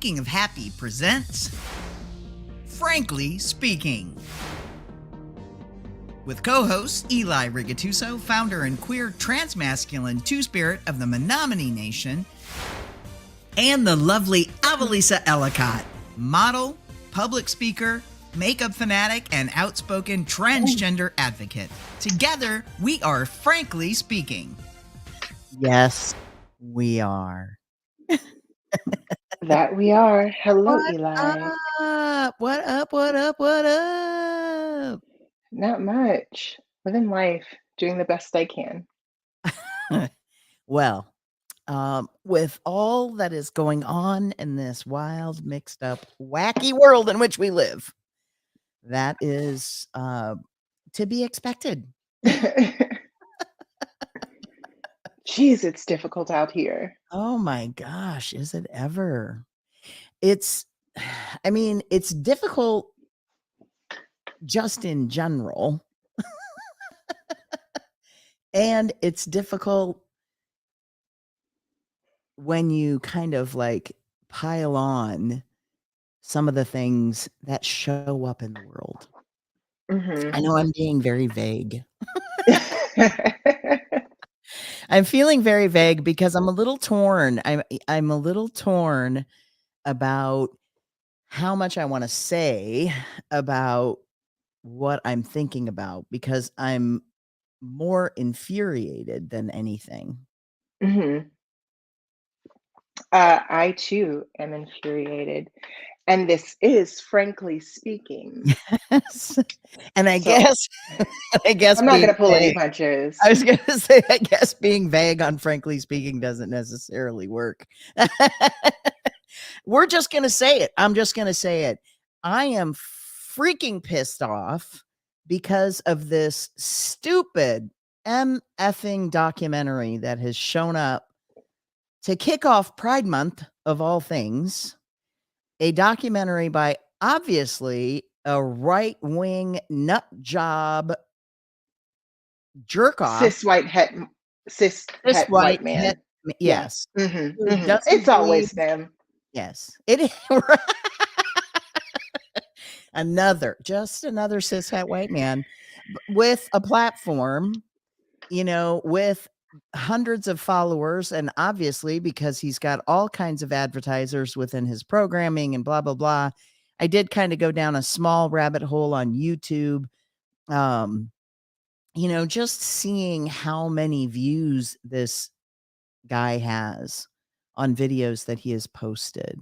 Speaking of Happy presents Frankly Speaking. With co-hosts Eli Rigatuso, founder and queer transmasculine two-spirit of the Menominee Nation, and the lovely Avalisa Ellicott, model, public speaker, makeup fanatic, and outspoken transgender advocate. Together, we are Frankly Speaking. Yes, we are. That we are. Hello, What Eli. up? What up? What up? What up? Not much. Living life, doing the best I can. Well, with all that is going on in this wild, mixed up, wacky world in which we live, that is to be expected. Jeez, it's difficult out here. Oh my gosh, is it ever? It's difficult just in general. And it's difficult when you kind of like pile on some of the things that show up in the world. Mm-hmm. I know I'm being very vague. I'm feeling very vague because I'm a little torn. I'm a little torn about how much I want to say about what I'm thinking about because I'm more infuriated than anything. Mm-hmm. I too am infuriated. And this is Frankly Speaking. Yes. And I So, guess I'm not going to pull any vague- punches. I was going to say, I guess being vague on Frankly Speaking doesn't necessarily work. We're just going to say it. I'm just going to say it. I am freaking pissed off because of this stupid MFing documentary that has shown up to kick off Pride Month of all things. A documentary by obviously a right-wing nut job jerk off. Cis white man. Yes. Yeah. Mm-hmm. Mm-hmm. It's always them. Yes. It is. another cis het white man with a platform, with hundreds of followers, and obviously because he's got all kinds of advertisers within his programming and blah blah blah. I did kind of go down a small rabbit hole on YouTube, just seeing how many views this guy has on videos that he has posted.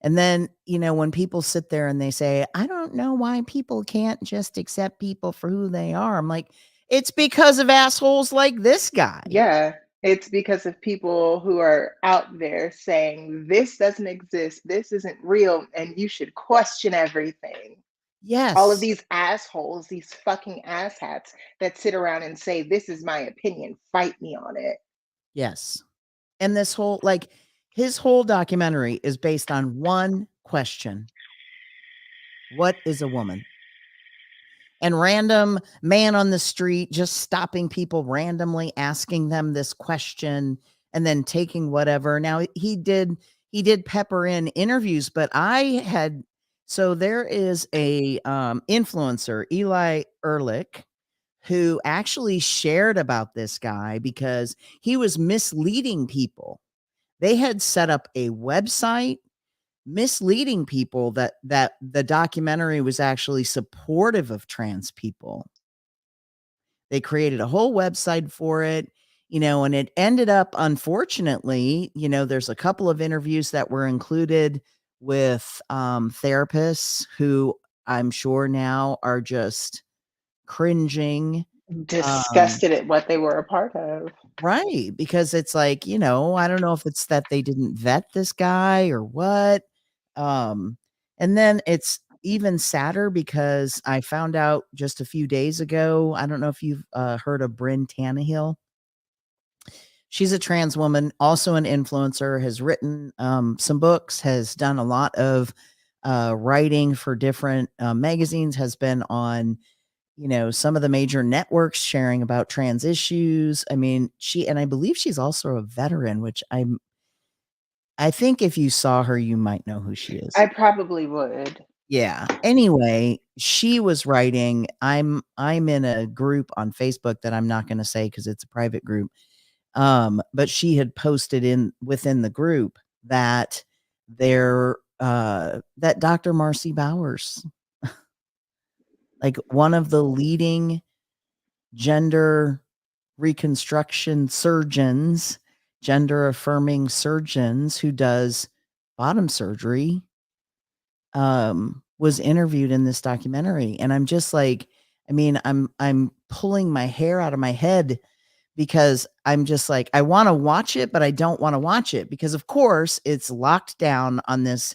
And then, when people sit there and they say, I don't know why people can't just accept people for who they are. I'm like, it's because of assholes like this guy. Yeah, it's because of people who are out there saying this doesn't exist, this isn't real, and you should question everything. Yes. All of these assholes, these fucking asshats that sit around and say, this is my opinion, fight me on it. Yes. And this whole, his whole documentary is based on one question. What is a woman? And random man on the street just stopping people randomly, asking them this question and then taking whatever. Now he did pepper in interviews, but there is a influencer, Eli Ehrlich, who actually shared about this guy because he was misleading people. They had set up a website misleading people that the documentary was actually supportive of trans people. They created a whole website for it, and it ended up, unfortunately, there's a couple of interviews that were included with therapists who I'm sure now are just cringing, disgusted at what they were a part of. Right, because it's like, I don't know if it's that they didn't vet this guy or what. And then it's even sadder because I found out just a few days ago, I don't know if you've heard of Bryn Tannehill. She's a trans woman, also an influencer, has written some books, has done a lot of writing for different magazines, has been on some of the major networks sharing about trans issues. I mean, I believe she's also a veteran, which I think if you saw her, you might know who she is. I probably would. Yeah. Anyway, she was writing, I'm in a group on Facebook that I'm not gonna say because it's a private group. But she had posted in within the group that that Dr. Marcy Bowers, like one of the leading gender reconstruction surgeons, gender affirming surgeons who does bottom surgery, was interviewed in this documentary. And I'm just like, I mean, I'm pulling my hair out of my head because I'm just like, I want to watch it, but I don't want to watch it because, of course, it's locked down on this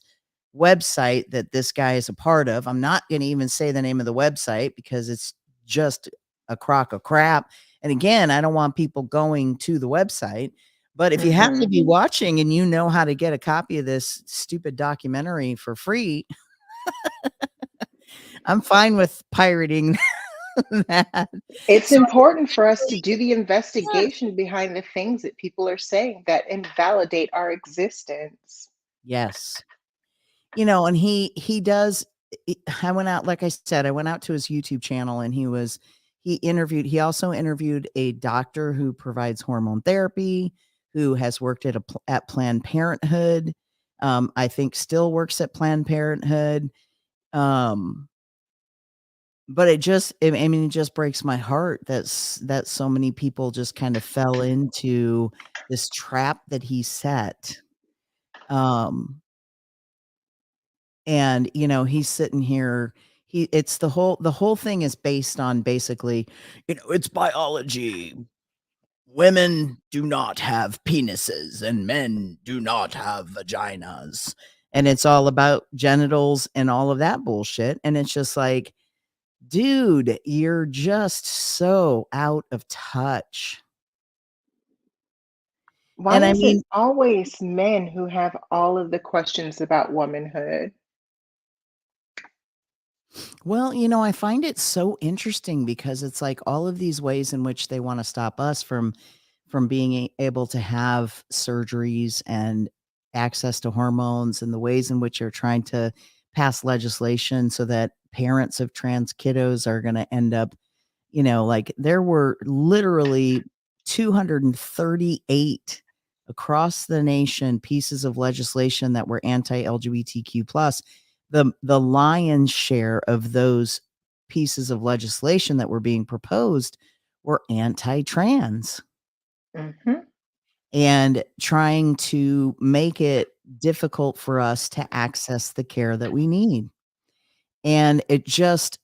website that this guy is a part of. I'm not going to even say the name of the website because it's just a crock of crap. And again, I don't want people going to the website. But if you happen to be watching and you know how to get a copy of this stupid documentary for free, I'm fine with pirating that. It's So important for us to do the investigation behind the things that people are saying that invalidate our existence. yes. You know, and he does I went out, like I said, I went out to his YouTube channel and he also interviewed a doctor who provides hormone therapy, who has worked at Planned Parenthood. I think still works at Planned Parenthood. Um, but I mean, it just breaks my heart that so many people just kind of fell into this trap that he set. Um, And, you know, he's sitting here, it's the whole thing is based on basically, it's biology. Women do not have penises and men do not have vaginas. And it's all about genitals and all of that bullshit. And it's just like, dude, you're just so out of touch. Why And I is it mean, always men who have all of the questions about womanhood? well, I find it so interesting because it's like all of these ways in which they want to stop us from being able to have surgeries and access to hormones, and the ways in which they're trying to pass legislation so that parents of trans kiddos are going to end up, like there were literally 238 across the nation pieces of legislation that were anti-LGBTQ plus. The lion's share of those pieces of legislation that were being proposed were anti-trans Hmm. and trying to make it difficult for us to access the care that we need. And it just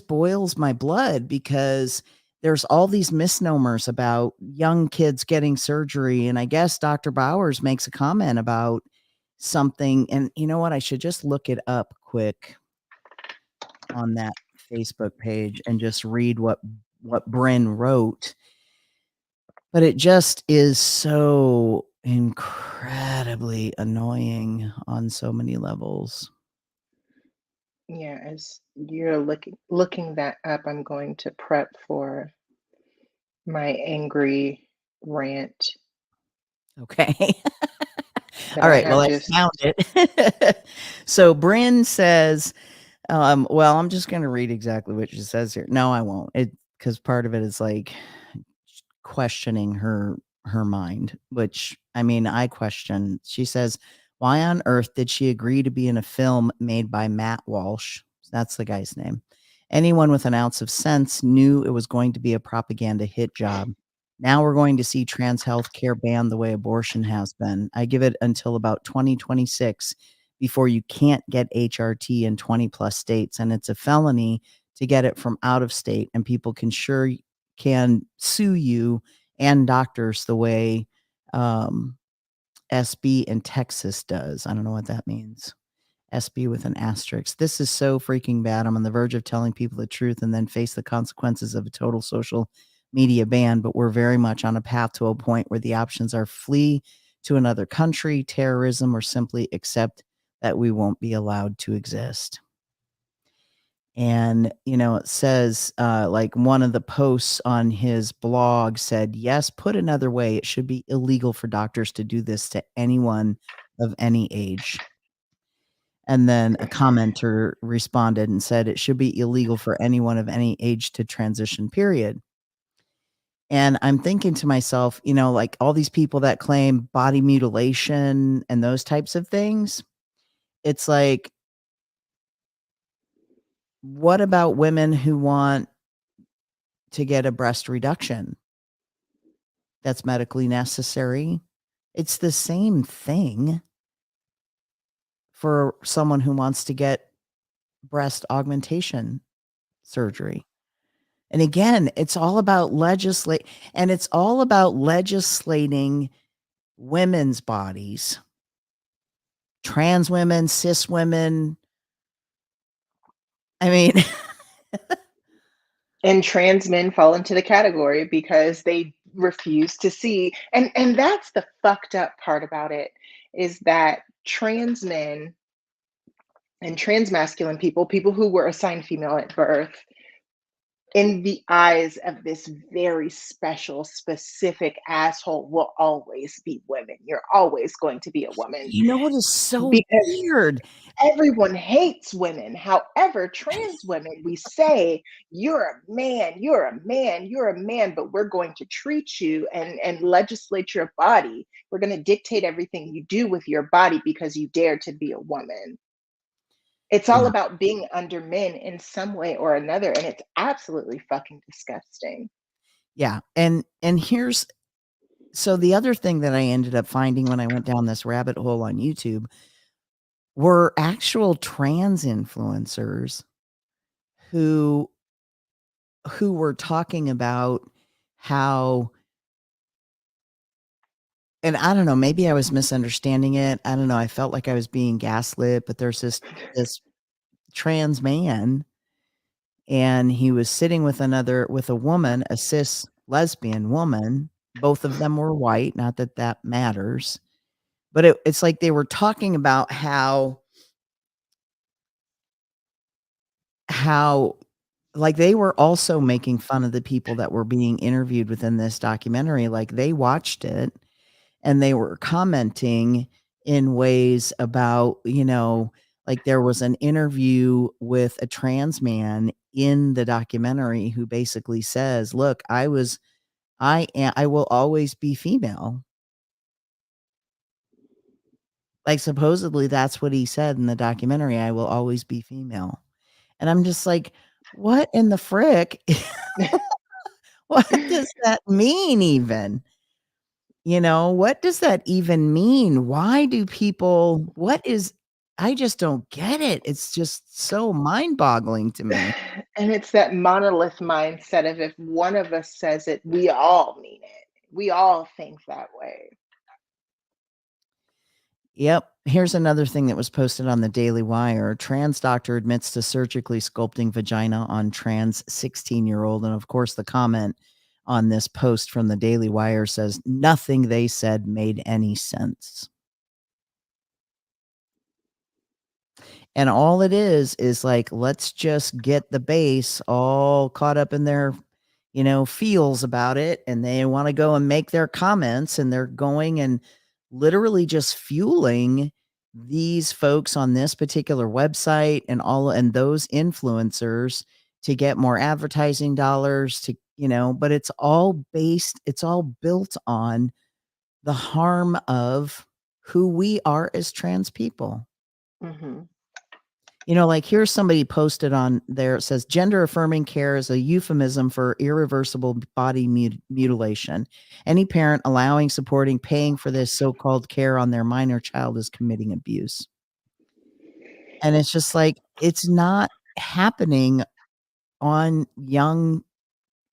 boils my blood because there's all these misnomers about young kids getting surgery. And I guess Dr. Bowers makes a comment about something. And you know what? I should just look it up quick on that Facebook page and just read what Bryn wrote. But it just is so incredibly annoying on so many levels. Yeah, as you're looking that up, I'm going to prep for my angry rant Okay. that All I right. Well, have I just. found it. So Bryn says, well, I'm just going to read exactly what she says here. No, I won't. Because part of it is like questioning her mind, which I mean, I question. She says, why on earth did she agree to be in a film made by Matt Walsh? That's the guy's name. Anyone with an ounce of sense knew it was going to be a propaganda hit job. Now we're going to see trans health care banned the way abortion has been. I give it until about 2026 before you can't get HRT in 20 plus states, and it's a felony to get it from out of state, and people can sue you and doctors the way SB in Texas does. I don't know what that means. SB with an asterisk. This is so freaking bad. I'm on the verge of telling people the truth and then face the consequences of a total social media ban, but we're very much on a path to a point where the options are flee to another country, terrorism, or simply accept that we won't be allowed to exist. And, it says, like one of the posts on his blog said, yes, put another way, it should be illegal for doctors to do this to anyone of any age. And then a commenter responded and said it should be illegal for anyone of any age to transition, period. And I'm thinking to myself, like all these people that claim body mutilation and those types of things, it's like, what about women who want to get a breast reduction that's medically necessary? It's the same thing for someone who wants to get breast augmentation surgery. And again, it's all about legislating women's bodies, trans women, cis women. I mean, And trans men fall into the category because they refuse to see, and that's the fucked up part about it, is that trans men and trans masculine people who were assigned female at birth, in the eyes of this very special, specific asshole, will always be women. You're always going to be a woman what is so because weird? everyone hates women. However, trans women, we say, you're a man, you're a man, you're a man, but we're going to treat you and legislate your body. We're going to dictate everything you do with your body because you dare to be a woman. It's all Yeah. about being under men in some way or another, and it's absolutely fucking disgusting. Yeah. And so the other thing that I ended up finding when I went down this rabbit hole on YouTube were actual trans influencers who were talking about how, and I don't know, maybe I was misunderstanding it. I don't know. I felt like I was being gaslit, but there's this trans man, and he was sitting with a woman, a cis lesbian woman. Both of them were white, not that that matters. But it's like they were talking about how like, they were also making fun of the people that were being interviewed within this documentary. Like, they watched it, and they were commenting in ways about, like, there was an interview with a trans man in the documentary who basically says, "Look, I will always be female." Like, supposedly, that's what he said in the documentary, "I will always be female." And I'm just like, "What in the frick?" What does that mean even? What does that even mean? Why do people what is I just don't get it. It's just so mind-boggling to me. And it's that monolith mindset of if one of us says it, we all mean it. We all think that way. Yep. Here's another thing that was posted on the Daily Wire. Trans doctor admits to surgically sculpting vagina on trans 16-year-old. And of course, the comment on this post from the Daily Wire says nothing they said made any sense. And all it is like, let's just get the base all caught up in their, feels about it. And they want to go and make their comments, and they're going and literally just fueling these folks on this particular website and those influencers to get more advertising dollars but it's all built on the harm of who we are as trans people. Mhm. Like here's somebody posted on there. It says gender affirming care is a euphemism for irreversible body mutilation. Any parent allowing, supporting, paying for this so-called care on their minor child is committing abuse. And it's just like, it's not happening on young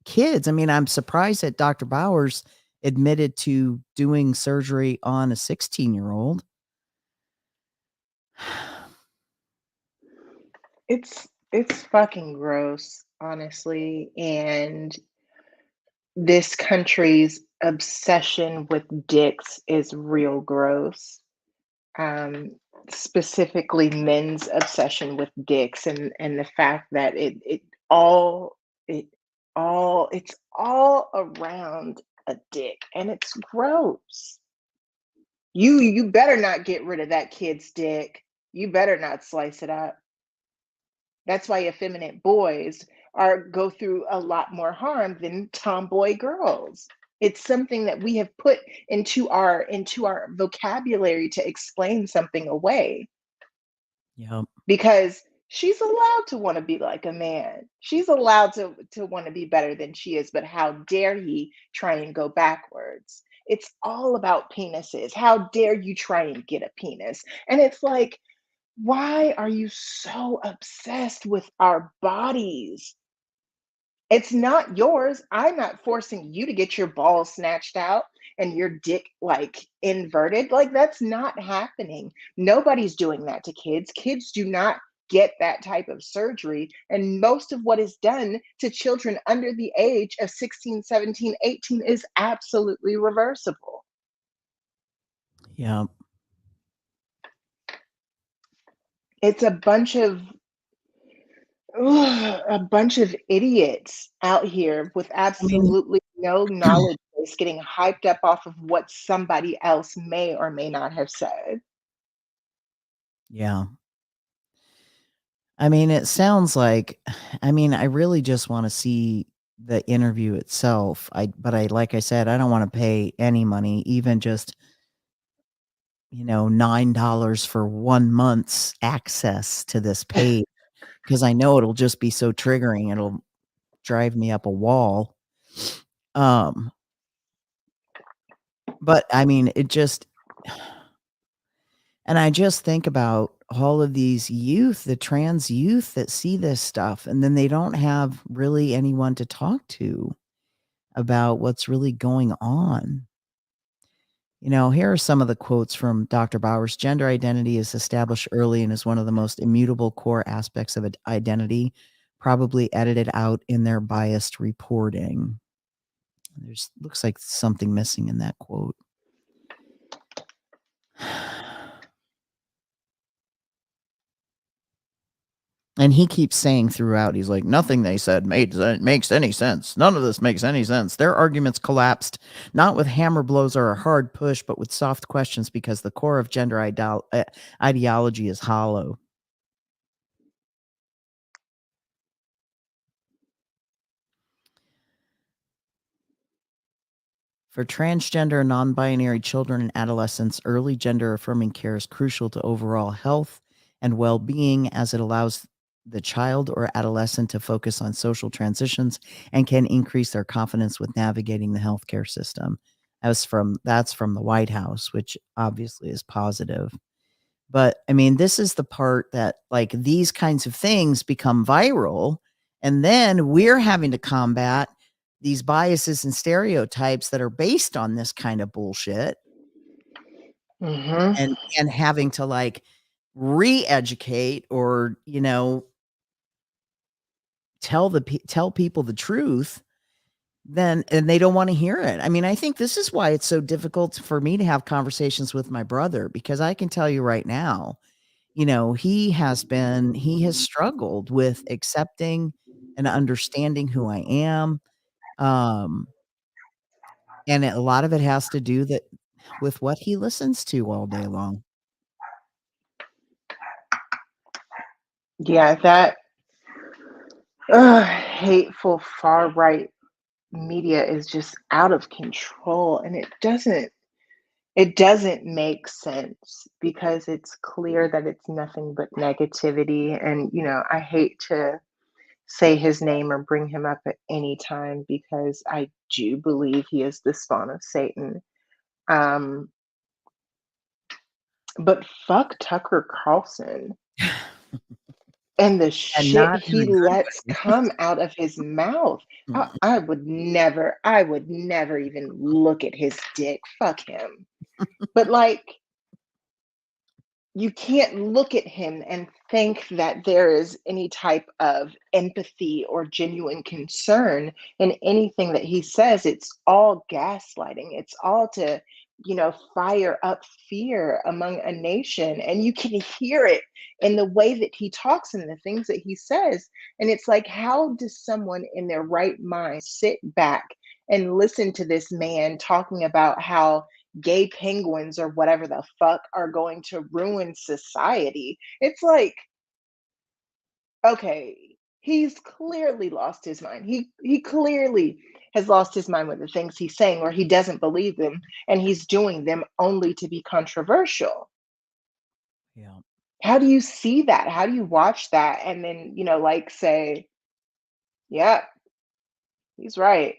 kids. I mean, I'm surprised that Dr. Bowers admitted to doing surgery on a 16-year-old. It's fucking gross, honestly, and this country's obsession with dicks is real gross. Um, specifically men's obsession with dicks, and the fact that all it it's all around a dick, and it's gross. You better not get rid of that kid's dick. You better not slice it up. That's why effeminate boys are go through a lot more harm than tomboy girls. It's something that we have put into our vocabulary to explain something away, Yep. because she's allowed to want to be like a man. She's allowed to want to be better than she is, but how dare he try and go backwards? It's all about penises. How dare you try and get a penis? And it's like, why are you so obsessed with our bodies? It's not yours. I'm not forcing you to get your balls snatched out and your dick like inverted. Like, that's not happening. Nobody's doing that to kids. Kids do not get that type of surgery. And most of what is done to children under the age of 16, 17, 18 is absolutely reversible. Yep. It's a bunch of idiots out here with I mean, absolutely no knowledge base getting hyped up off of what somebody else may or may not have said. yeah. I mean, it sounds like, I mean, I really just want to see the interview itself. Like I said, I don't want to pay any money, even just, $9 for 1 month's access to this page, because I know it'll just be so triggering. It'll drive me up a wall. Um, but I mean, and I just think about all of these youth, the trans youth that see this stuff, and then they don't have really anyone to talk to about what's really going on. Here are some of the quotes from Dr. Bowers. Gender identity is established early and is one of the most immutable core aspects of identity, probably edited out in their biased reporting. There's looks like something missing in that quote. And he keeps saying throughout, he's like, nothing they said makes any sense. None of this makes any sense. Their arguments collapsed, not with hammer blows or a hard push, but with soft questions, because the core of gender ideology is hollow. For transgender and non-binary children and adolescents, early gender-affirming care is crucial to overall health and well-being, as it allows the child or adolescent to focus on social transitions and can increase their confidence with navigating the healthcare system. That's from the White House, which obviously is positive. But I mean, this is the part that, like, these kinds of things become viral, and then we're having to combat these biases and stereotypes that are based on this kind of bullshit, Hmm. and having to, like, re-educate or, tell people the truth, and they don't want to hear it. I mean, I think this is why it's so difficult for me to have conversations with my brother, because I can tell you right now, he has struggled with accepting and understanding who I am. Um, and a lot of it has to do with what he listens to all day long. Yeah, that hateful far right media is just out of control, and it doesn't make sense, because it's clear that it's nothing but negativity. And I hate to say his name or bring him up at any time, because I do believe he is the spawn of Satan. Um, but fuck Tucker Carlson and the And shit not in he a good lets way. come out of his mouth. I, Mm. I would never even look at his dick. Fuck him. But like, you can't look at him and think that there is any type of empathy or genuine concern in anything that he says. It's all gaslighting. It's all to fire up fear among a nation. And you can hear it in the way that he talks and the things that he says. And it's like, how does someone in their right mind sit back and listen to this man talking about how gay penguins or whatever the fuck are going to ruin society? It's like, okay, he's clearly lost his mind. He clearly has lost his mind with the things he's saying, or he doesn't believe them, and he's doing them only to be controversial. Yeah. How do you see that? How do you watch that and then, like say, yeah, he's right.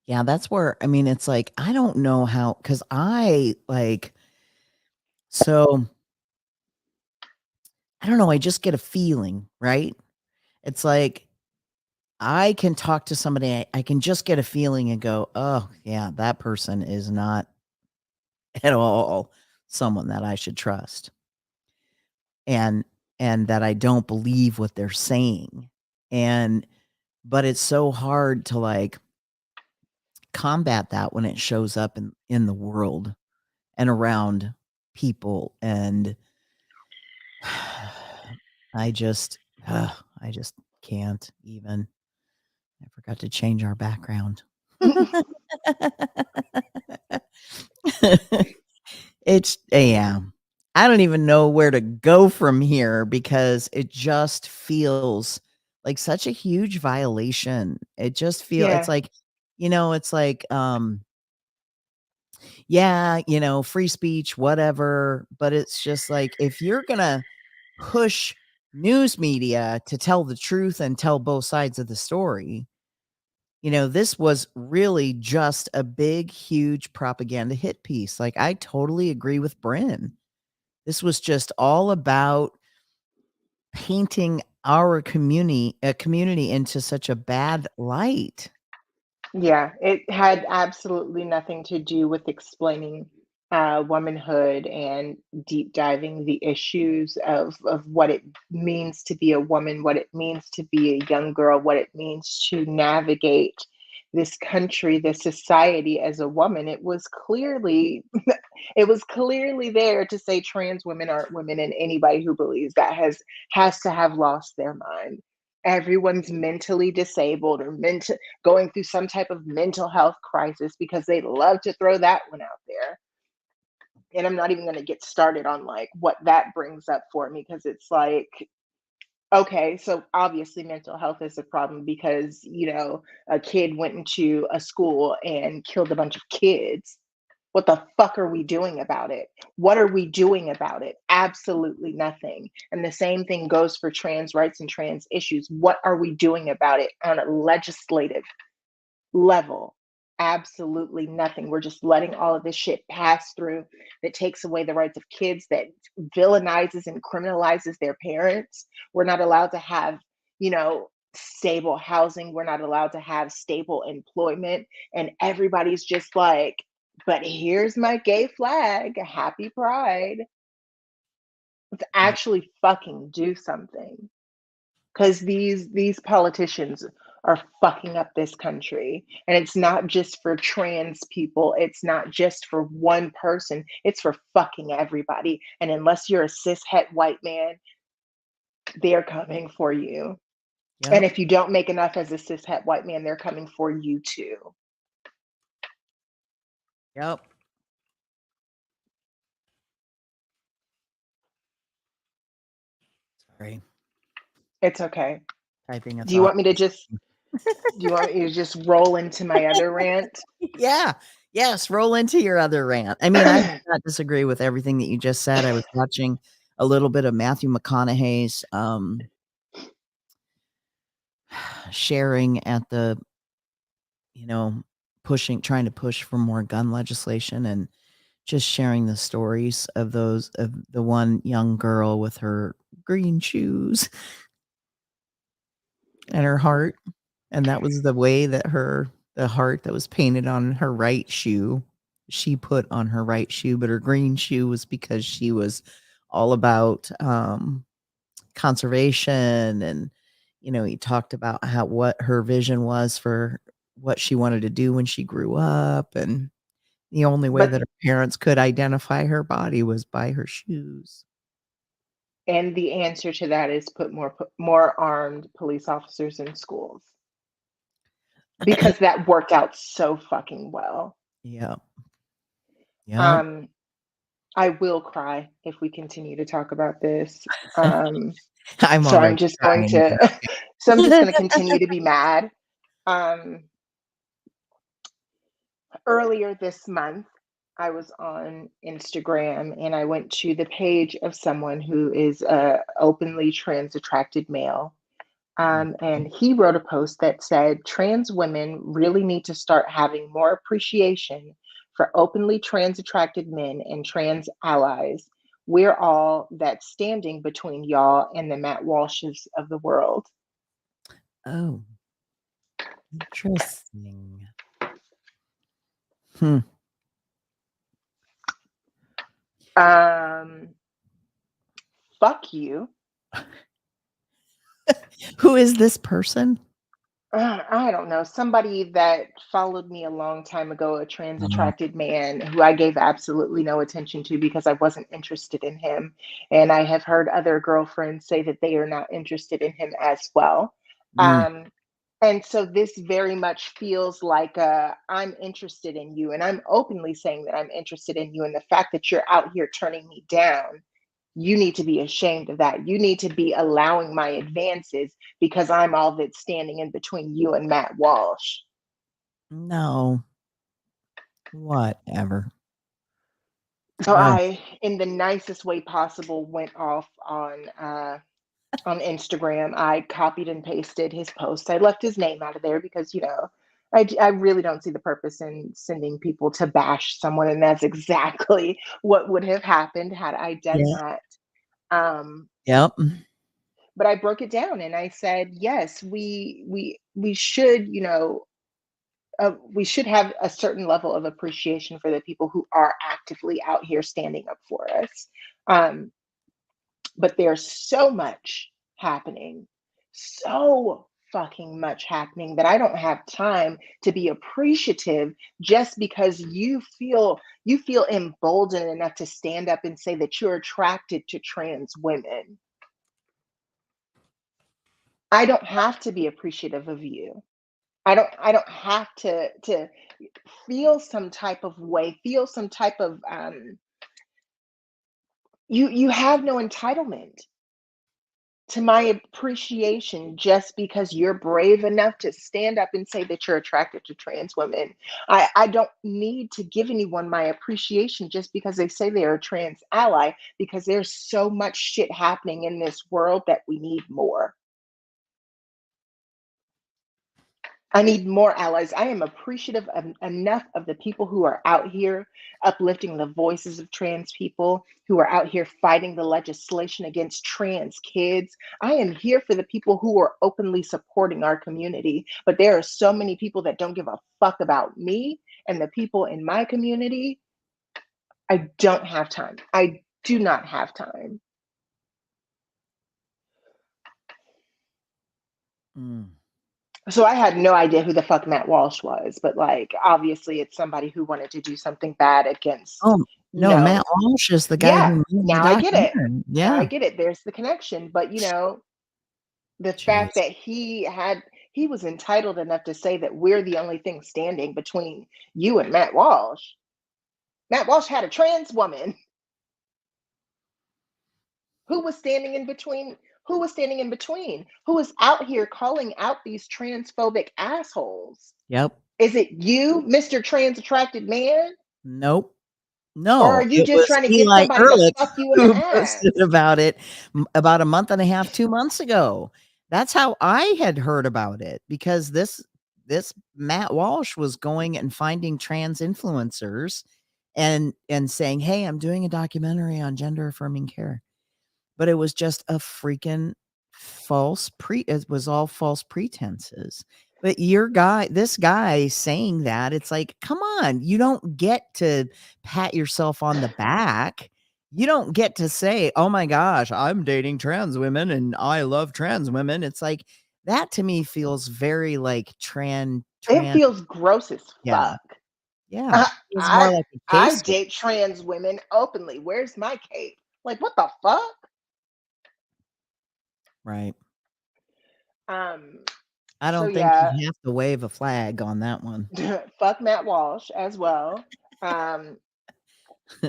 Yeah, that's where, I mean, it's like, I don't know how, because so I don't know, I just get a feeling, right? It's like I can talk to somebody, I can just get a feeling and go, oh, yeah, that person is not at all someone that I should trust. And that I don't believe what they're saying. But it's so hard to like combat that when it shows up in the world and around people. And I just can't even. I forgot to change our background. It's yeah. I don't even know where to go from here because it just feels like such a huge violation. It's Yeah. like, it's like, yeah, free speech, whatever. But it's just like, if you're gonna push news media to tell the truth and tell both sides of the story, this was really just a big, huge propaganda hit piece. Like, I totally agree with Bryn. This was just all about painting our community into such a bad light. Yeah, it had absolutely nothing to do with explaining womanhood and deep diving the issues of what it means to be a woman, what it means to be a young girl, what it means to navigate this country, this society as a woman. It was clearly there to say trans women aren't women, and anybody who believes that has to have lost their mind. Everyone's mentally disabled or going through some type of mental health crisis because they love to throw that one out there. And I'm not even going to get started on like what that brings up for me because it's like, okay, so obviously mental health is a problem because, a kid went into a school and killed a bunch of kids. What the fuck are we doing about it? What are we doing about it? Absolutely nothing. And the same thing goes for trans rights and trans issues. What are we doing about it on a legislative level? Absolutely nothing. We're just letting all of this shit pass through that takes away the rights of kids, that villainizes and criminalizes their parents. We're not allowed to have, stable housing. We're not allowed to have stable employment. And everybody's just like, but here's my gay flag. Happy Pride. Let's Yeah. actually fucking do something. Because these politicians are fucking up this country, and it's not just for trans people, it's not just for one person, it's for fucking everybody. And unless you're a cis het white man, they're coming for you. And Yep. if you don't make enough as a cis het white man, they're coming for you too. Yep. Sorry. It's okay. Typing a do you thought. want me to just do you want me to just roll into my other rant? Yeah. Yes, roll into your other rant. I mean, I do not disagree with everything that you just said. I was watching a little bit of Matthew McConaughey's sharing at the, you know, trying to push for more gun legislation, and just sharing the stories of the one young girl with her green shoes and her heart. And that was the way that the heart that was painted on her right shoe, she put on her right shoe, but her green shoe was because she was all about conservation. And he talked about what her vision was for what she wanted to do when she grew up, and the only way But that her parents could identify her body was by her shoes. and the answer to that is more armed police officers in schools because that worked out so fucking well. Yeah. Yeah. Um, I will cry if we continue to talk about this. Um, I'm so I'm already just going crying. to so I'm just going to continue to be mad. Um, Earlier this month, I was on Instagram and I went to the page of someone who is a openly trans attracted male. And he wrote a post that said trans women really need to start having more appreciation for openly trans attracted men and trans allies. We're all that standing between y'all and the Matt Walshes of the world. Oh, interesting. Hmm. Fuck you. Who is this person? I don't know, somebody that followed me a long time ago, a trans Oh, attracted man who I gave absolutely no attention to because I wasn't interested in him. And I have heard other girlfriends say that they are not interested in him as well. mm, Um, and so this very much feels like I'm interested in you, and I'm openly saying that I'm interested in you. And the fact that you're out here turning me down, you need to be ashamed of that. You need to be allowing my advances because I'm all that's standing in between you and Matt Walsh. no. Whatever. So Oh, I, in the nicest way possible, went off on Instagram. I copied and pasted his post. I left his name out of there because, I really don't see the purpose in sending people to bash someone. And that's exactly what would have happened had I done yeah. that. Um, Yep. but I broke it down and I said, yes, we should, we should have a certain level of appreciation for the people who are actively out here standing up for us. Um, but there's so much happening, so fucking much happening that I don't have time to be appreciative just because you feel emboldened enough to stand up and say that you're attracted to trans women. I don't have to be appreciative of you. I don't have to feel some type of way, feel some type of you have no entitlement to my appreciation just because you're brave enough to stand up and say that you're attracted to trans women. I don't need to give anyone my appreciation just because they say they're a trans ally, because there's so much shit happening in this world that we need more. I need more allies. I am appreciative enough of the people who are out here uplifting the voices of trans people, who are out here fighting the legislation against trans kids. I am here for the people who are openly supporting our community. But there are so many people that don't give a fuck about me and the people in my community. I don't have time. I do not have time. Mm. So I had no idea who the fuck Matt Walsh was, but like obviously it's somebody who wanted to do something bad against, Oh, you no, Matt know, Walsh is the guy yeah, who made the now I get it. documentary. Now I Yeah. get it. There's the connection. But the fact Jeez. that he was entitled enough to say that we're the only thing standing between you and Matt Walsh. Matt Walsh had a trans woman who was standing in between, who was out here calling out these transphobic assholes. Yep. Is it you, Mr. Trans Attracted Man? Nope. Or are No, you it just was trying to get Eli somebody to Ehrlich fuck you in the who posted ass? about it about a month and a half, 2 months ago. That's how I had heard about it, because this Matt Walsh was going and finding trans influencers and saying, "Hey, I'm doing a documentary on gender affirming care." But it was just a freaking it was all false pretenses. But this guy saying that, it's like, come on, you don't get to pat yourself on the back. You don't get to say, "Oh my gosh, I'm dating trans women and I love trans women." It's like, that to me feels very like It trans. feels gross as Yeah. fuck. Yeah. I It was more I like a I case. date trans women openly. Where's my cape? Like, what the fuck? Right. Um, I so don't think yeah, you have to wave a flag on that one. fuck Matt Walsh as well. Um,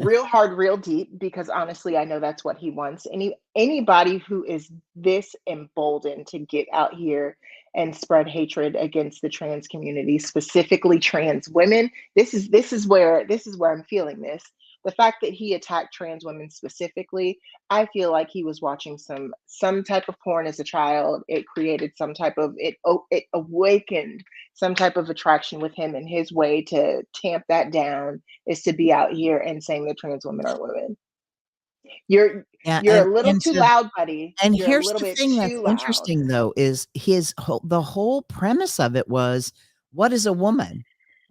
real hard, real deep, because honestly, I know that's what he wants. Anybody who is this emboldened to get out here and spread hatred against the trans community, specifically trans women, this is where I'm feeling this. The fact that he attacked trans women specifically, I feel like he was watching some type of porn as a child. It created some type of it awakened some type of attraction with him, and his way to tamp that down is to be out here and saying that trans women are women. You're Yeah, you're a little too loud, buddy. and You're a here's little the bit thing that's too loud. interesting though is the whole premise of it was, what is a woman?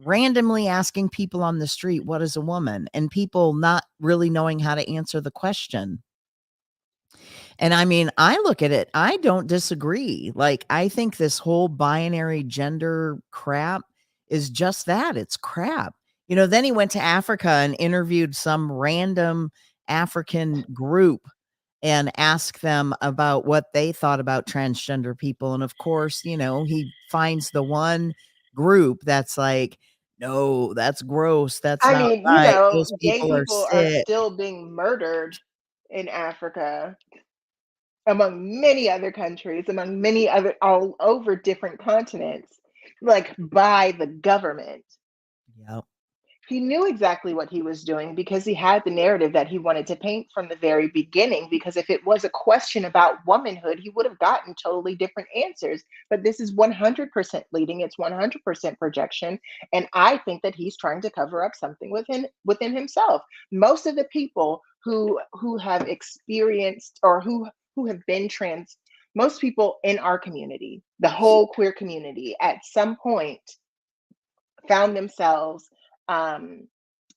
Randomly asking people on the street, what is a woman? And people not really knowing how to answer the question. And I mean, I look at it, I don't disagree. Like, I think this whole binary gender crap is just that, it's crap. Then he went to Africa and interviewed some random African group and asked them about what they thought about transgender people. And of course, he finds the one group that's like, no, that's gross. That's I not mean, right. Those gay people are people are sick. still being murdered in Africa, among many other countries, among many other all over different continents, like by the government. Yep. He knew exactly what he was doing because he had the narrative that he wanted to paint from the very beginning. Because if it was a question about womanhood, he would have gotten totally different answers. But this is 100% leading, it's 100% projection. And I think that he's trying to cover up something within himself. Most of the people who have experienced or who have been trans, most people in our community, the whole queer community, at some point found themselves um,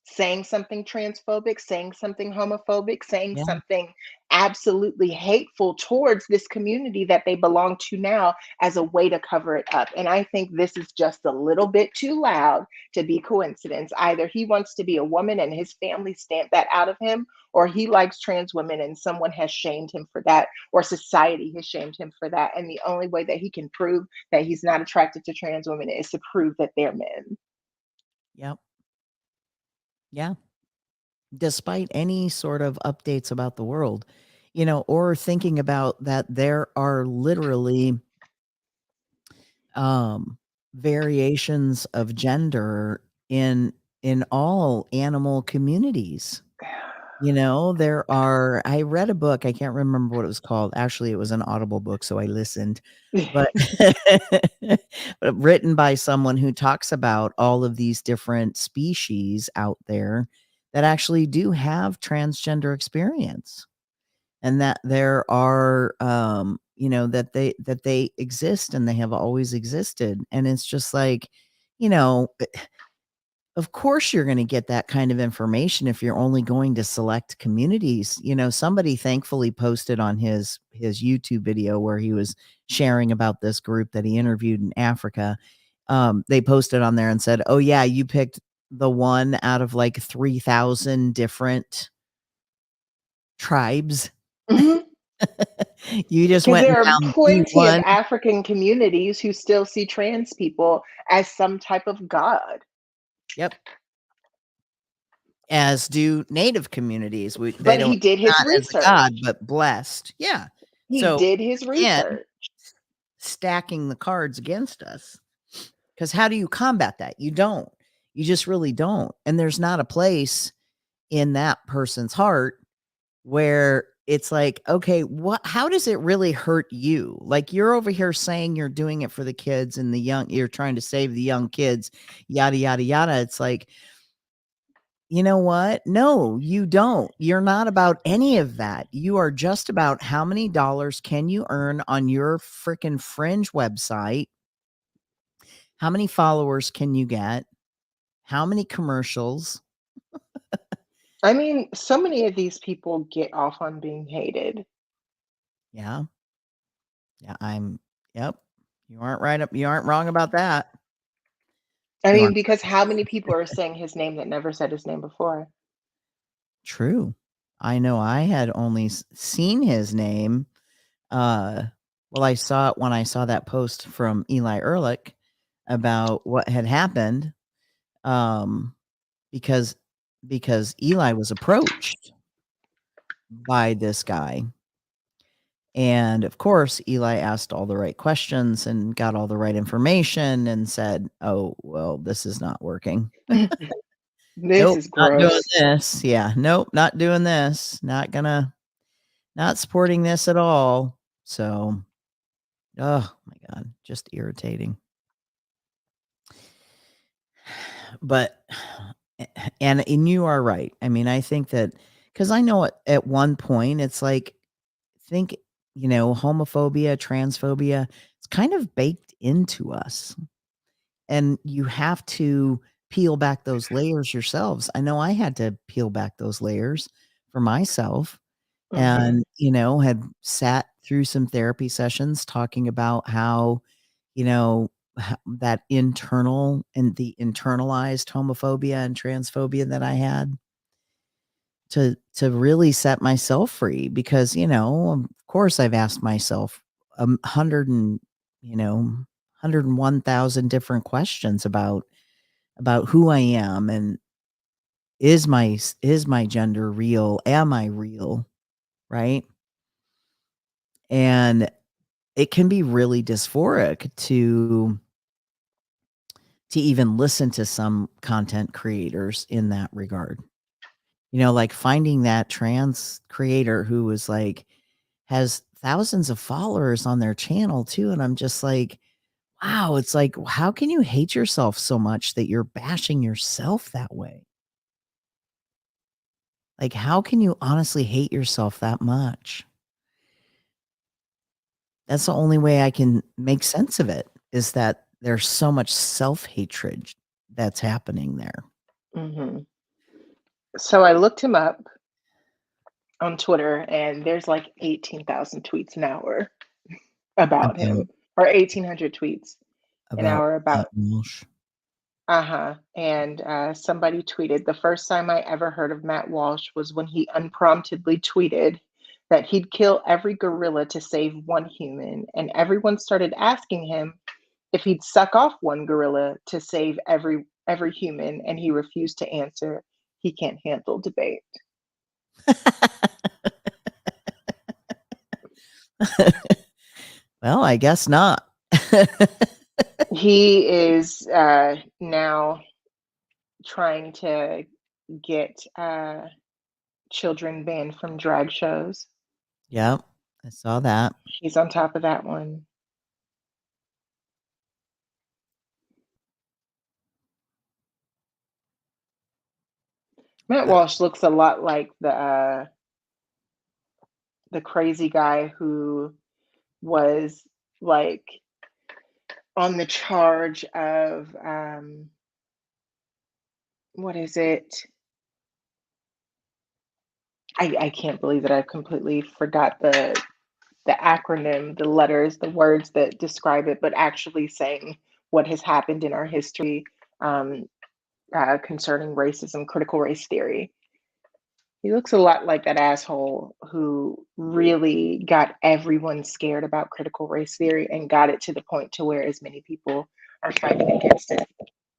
saying something transphobic, saying something homophobic, saying Yeah. something absolutely hateful towards this community that they belong to now as a way to cover it up. And I think this is just a little bit too loud to be coincidence. Either he wants to be a woman and his family stamped that out of him, or he likes trans women and someone has shamed him for that, or society has shamed him for that. And the only way that he can prove that he's not attracted to trans women is to prove that they're men. Yep. Yeah. Despite any sort of updates about the world, or thinking about that there are literally variations of gender in all animal communities. I read a book, I can't remember what it was called. Actually, it was an Audible book, so I listened. But but written by someone who talks about all of these different species out there that actually do have transgender experience, and that there are, that they exist and they have always existed. And it's just like, you know, of course you're going to get that kind of information if you're only going to select communities. Somebody thankfully posted on his YouTube video where he was sharing about this group that he interviewed in Africa. They posted on there and said, "Oh yeah, you picked the one out of like 3,000 different tribes. Mhm. You just Because went and there are found the plenty of one." African communities who still see trans people as some type of god. Yep. As do native communities. They But don't, he did his not as a god, research. but blessed. Yeah. He So did his again, research. stacking the cards against us. Because how do you combat that? You don't. You just really don't. And there's not a place in that person's heart where it's like, okay, how does it really hurt you? Like, you're over here saying you're doing it for the kids and you're trying to save the young kids, yada, yada, yada. It's like, you know what? No, you don't. You're not about any of that. You are just about how many dollars can you earn on your freaking fringe website? How many followers can you get? How many commercials? I mean, so many of these people get off on being hated. Yeah. Yeah, yep. You aren't wrong about that. I You mean, want because how many people are saying his name that never said his name before? true. I know I had only seen his name. Well, I saw it when I saw that post from Eli Ehrlich about what had happened. Um, because Eli was approached by this guy. And of course, Eli asked all the right questions and got all the right information and said, "Oh, well, this is not working. This Nope, is not doing gross. this. Yeah, nope, not doing this. Not supporting this at all." So, oh my God, just irritating. But and you are right. I mean, I think that because I know at one point it's like think, homophobia, transphobia, it's kind of baked into us. And you have to peel back those layers yourselves. I know I had to peel back those layers for myself Mhm. and, had sat through some therapy sessions talking about how, that internal and the internalized homophobia and transphobia that I had to really set myself free because, of course I've asked myself 101,000 different questions about who I am and is my gender real? Am I real? Right? And it can be really dysphoric to even listen to some content creators in that regard. Like finding that trans creator who was like has thousands of followers on their channel too, and I'm just like, wow, it's like, how can you hate yourself so much that you're bashing yourself that way? Like, how can you honestly hate yourself that much? That's the only way I can make sense of it, is that there's so much self-hatred that's happening there. Mhm. So I looked him up on Twitter, and there's like 18,000 tweets an hour about About him, or 1,800 tweets an about hour Matt about. Walsh. Uh-huh. And somebody tweeted, the first time I ever heard of Matt Walsh was when he unpromptedly tweeted that he'd kill every gorilla to save one human. And everyone started asking him if he'd suck off one gorilla to save every human, and he refused to answer. He can't handle debate. Well, I guess not. He is now trying to get children banned from drag shows. Yep, I saw that. He's on top of that one. Matt Uh, Walsh looks a lot like the crazy guy who was like on the charge of what is it? I can't believe that I've completely forgot the acronym, the letters, the words that describe it, but actually saying what has happened in our history um, concerning racism, critical race theory. He looks a lot like that asshole who really got everyone scared about critical race theory and got it to the point to where as many people are fighting against it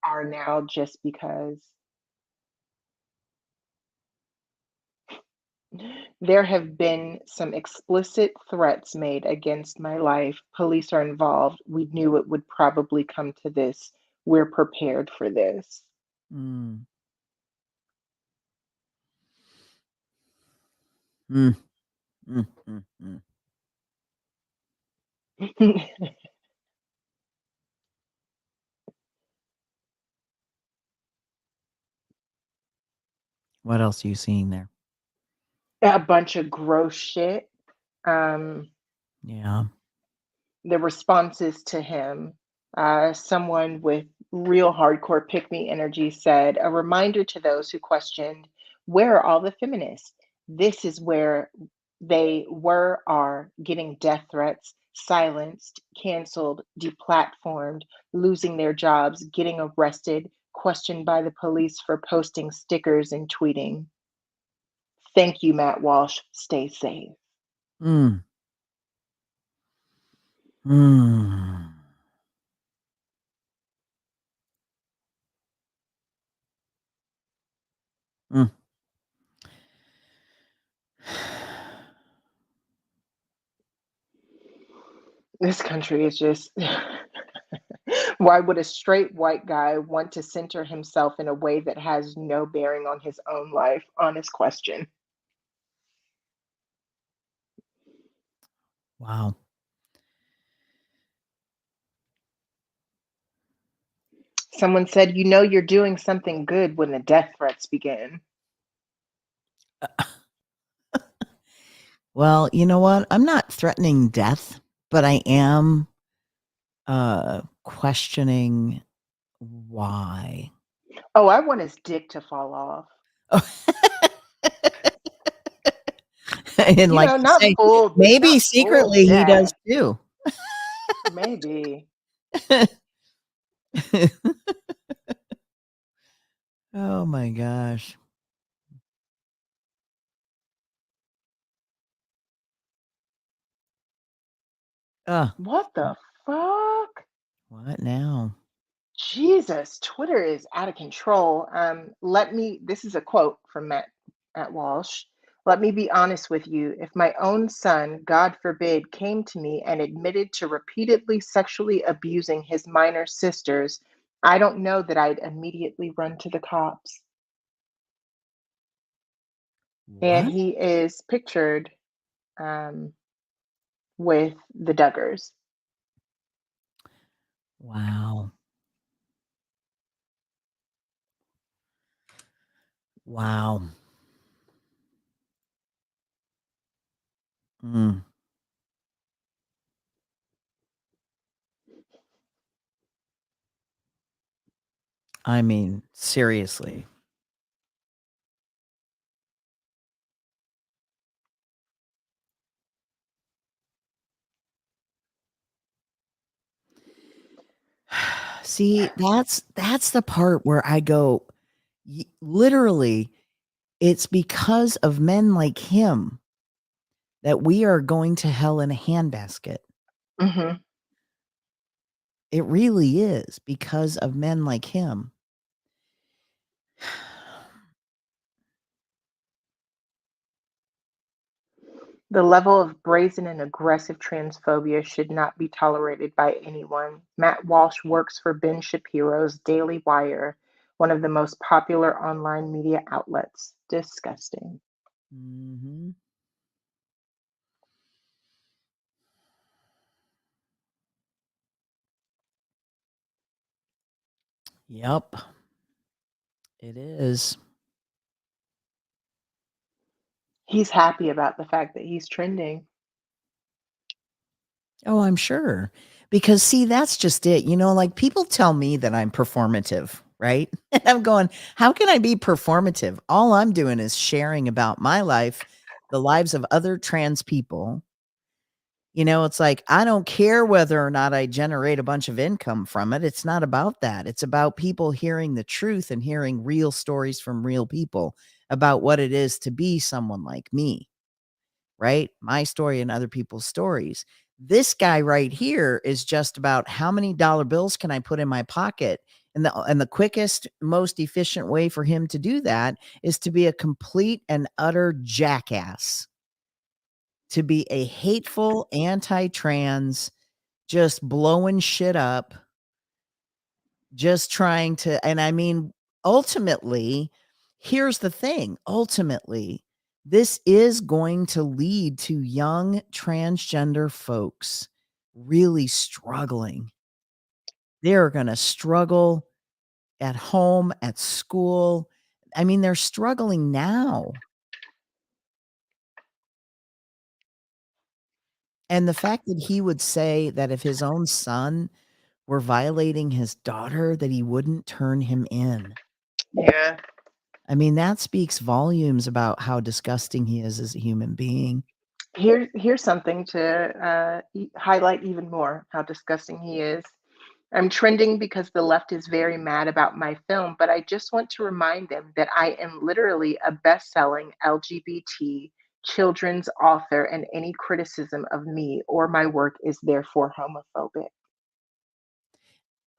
are now, just because there have been some explicit threats made against my life. Police are involved. We knew it would probably come to this. We're prepared for this. mm, mm, mm, mm, mm. What else are you seeing there? A bunch of gross shit. Um, Yeah. the responses to him, someone with real hardcore pick me energy said, a reminder to those who questioned, where are all the feminists? This is where they are getting death threats, silenced, canceled, deplatformed, losing their jobs, getting arrested, questioned by the police for posting stickers and tweeting. Thank you, Matt Walsh. Stay safe. Mm. Mm. Mm. This country is just. Why would a straight white guy want to center himself in a way that has no bearing on his own life? Honest question. Wow. Someone said, you know, you're doing something good when the death threats begin. Well, you know what? I'm not threatening death, but I am questioning why. Oh, I want his dick to fall off. And You like know, you say, maybe not full secretly he does death. too. Maybe. Oh my gosh. What the fuck? What now? Jesus, Twitter is out of control. This is a quote from Matt Walsh. Let me be honest with you. If my own son, God forbid, came to me and admitted to repeatedly sexually abusing his minor sisters, I don't know that I'd immediately run to the cops. And What? he is pictured um, with the Duggars. Wow. Wow. Mm. I mean, seriously. See, that's the part where I go, literally, it's because of men like him that we are going to hell in a handbasket. Mm-hmm. It really is because of men like him. The level of brazen and aggressive transphobia should not be tolerated by anyone. Matt Walsh works for Ben Shapiro's Daily Wire, one of the most popular online media outlets. Disgusting. Mhm. Yep. It is. He's happy about the fact that he's trending. Oh, I'm sure. Because see, that's just it. Like people tell me that I'm performative, right? And I'm going, how can I be performative? All I'm doing is sharing about my life, the lives of other trans people. It's like, I don't care whether or not I generate a bunch of income from it. It's not about that. It's about people hearing the truth and hearing real stories from real people about what it is to be someone like me, right? My story and other people's stories. This guy right here is just about how many dollar bills can I put in my pocket? And the quickest, most efficient way for him to do that is to be a complete and utter jackass, to be a hateful anti-trans, just blowing shit up, just trying to, and I mean, ultimately, here's the thing. Ultimately, this is going to lead to young transgender folks really struggling. They're going to struggle at home, at school. I mean, they're struggling now. And the fact that he would say that if his own son were violating his daughter, that he wouldn't turn him in. Yeah. I mean, that speaks volumes about how disgusting he is as a human being. Here's something to highlight even more how disgusting he is. I'm trending because the left is very mad about my film, but I just want to remind them that I am literally a best selling LGBT children's author, and any criticism of me or my work is therefore homophobic.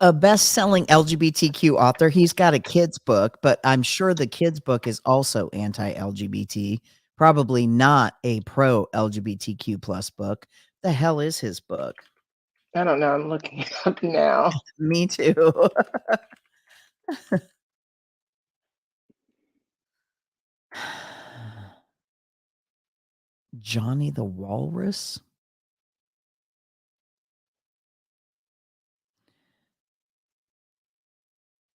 A best-selling LGBTQ author. He's got a kid's book, but I'm sure the kid's book is also anti-LGBT, probably not a pro-LGBTQ plus book. The hell is his book? I don't know. I'm looking it up now. Me too. Johnny the Walrus?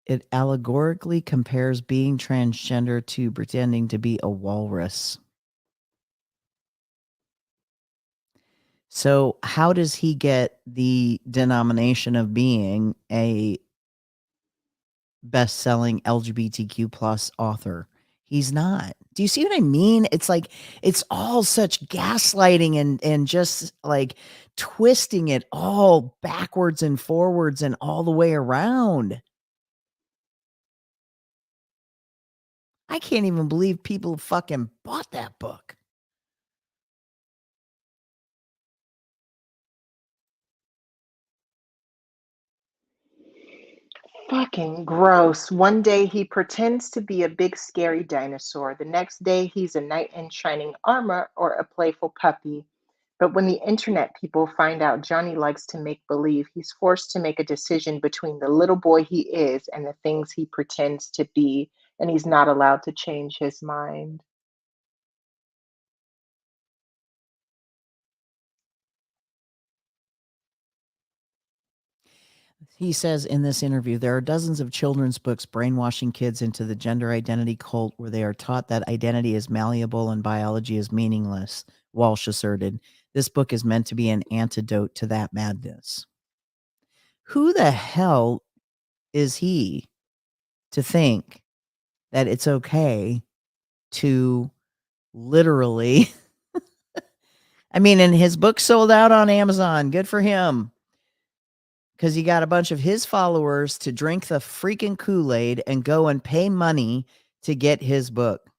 It allegorically compares being transgender to pretending to be a walrus. So how does he get the denomination of being a best-selling LGBTQ plus author? He's not. Do you see what I mean? It's like it's all such gaslighting and just like twisting it all backwards and forwards and all the way around. I can't even believe people fucking bought that book. Fucking gross. One day he pretends to be a big scary dinosaur. The next day he's a knight in shining armor or a playful puppy. But when the internet people find out Johnny likes to make believe, he's forced to make a decision between the little boy he is and the things he pretends to be, and he's not allowed to change his mind. He says in this interview, there are dozens of children's books brainwashing kids into the gender identity cult where they are taught that identity is malleable and biology is meaningless, Walsh asserted. This book is meant to be an antidote to that madness. Who the hell is he to think that it's okay to literally I mean, and his book sold out on Amazon. Good for him. Because he got a bunch of his followers to drink the freaking Kool-Aid and go and pay money to get his book.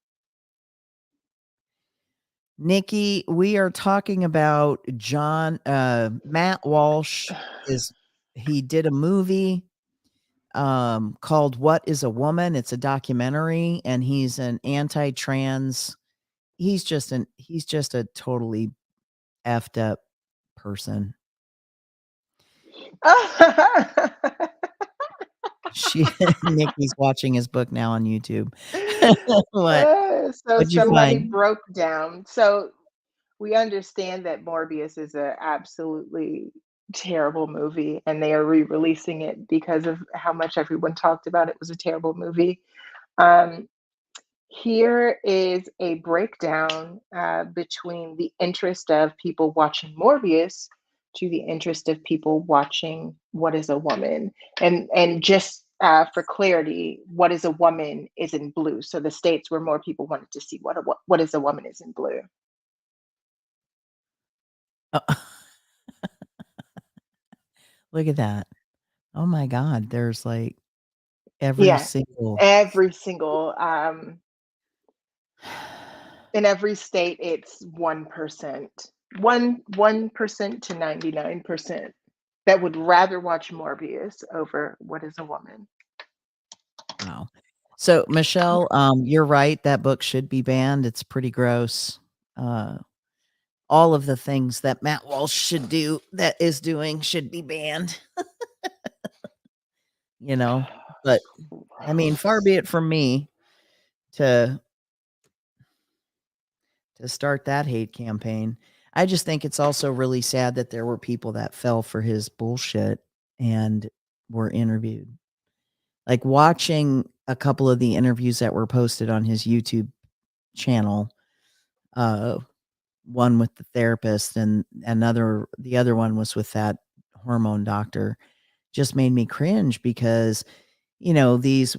Nikki, we are talking about Matt Walsh. He did a movie called What is a Woman? It's a documentary, and he's an anti-trans. He's just a totally effed up person. Nikki's watching his book now on YouTube. What? So What'd you somebody find? broke down. So we understand that Morbius is a absolutely terrible movie, and they are re-releasing it because of how much everyone talked about it was a terrible movie. Um, Here is a breakdown between the interest of people watching Morbius to the interest of people watching What is a Woman. And just for clarity, What is a Woman is in blue. So the states where more people wanted to see What is a Woman is in blue. Oh, look at that. Oh my God. There's like every Yeah, single every single in every state it's 1%. 1% to 99% that would rather watch Morbius over What is a Woman. wow. So Michelle, you're right. That book should be banned. It's pretty gross. All of the things that Matt Walsh should do that is doing should be banned, you know. But I mean, far be it from me to start that hate campaign. I just think it's also really sad that there were people that fell for his bullshit and were interviewed. Like watching a couple of the interviews that were posted on his YouTube channel, uh, one with the therapist and the other one was with that hormone doctor, just made me cringe because these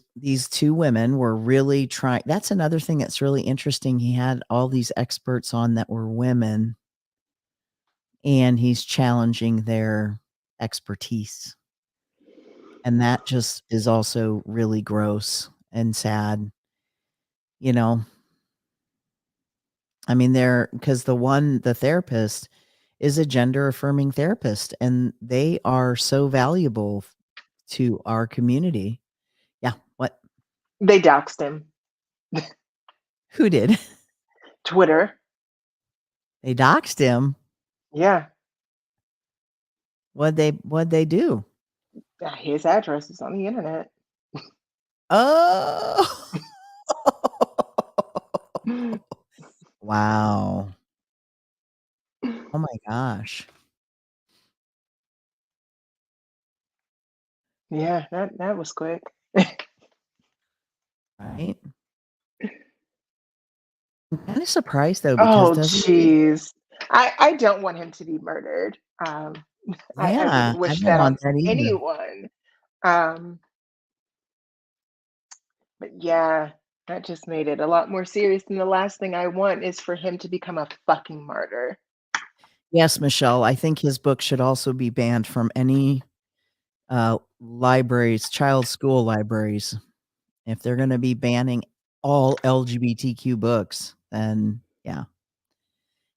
two women were really trying. That's another thing that's really interesting. He had all these experts on that were women, and he's challenging their expertise. And that just is also really gross and sad, you know. I mean, because the therapist is a gender affirming therapist, and they are so valuable to our community. Yeah. What? They doxed him. Who did? Twitter. They doxed him. Yeah. What'd they do? His address is on the internet. Oh. Wow. Oh my gosh. Yeah, that was quick. Right? I'm kind of surprised though, because Oh, doesn't he? jeez. I don't want him to be murdered. I Yeah, wouldn't I wish don't that on want that either. anyone. Um, but yeah, that just made it a lot more serious. And the last thing I want is for him to become a fucking martyr. Yes, Michelle, I think his book should also be banned from any libraries, child school libraries. If they're going to be banning all LGBTQ books, then yeah.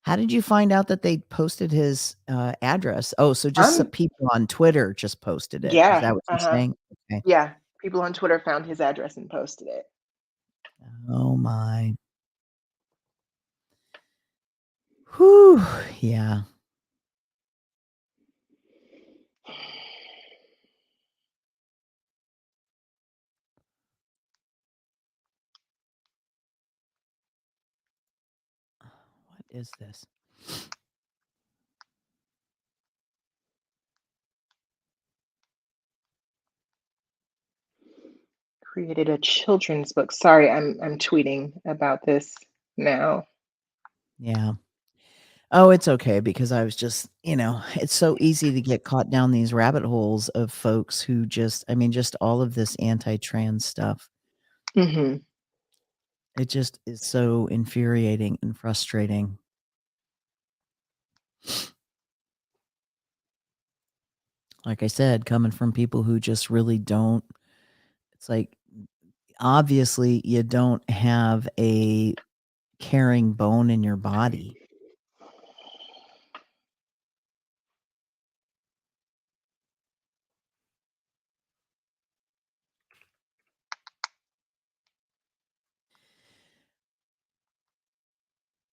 How did you find out that they posted his address? Oh, so just some I'm people on Twitter just posted it. Is Yeah, that what you're uh-huh. saying? Okay. Yeah. People on Twitter found his address and posted it. Oh my. Whew. Yeah. What is this? Created a children's book. Sorry, I'm tweeting about this now. Yeah. Oh, it's okay because I was just, it's so easy to get caught down these rabbit holes of folks who just all of this anti-trans stuff. Mhm. It just is so infuriating and frustrating. Like I said, coming from people who just really don't, it's like, obviously, you don't have a caring bone in your body.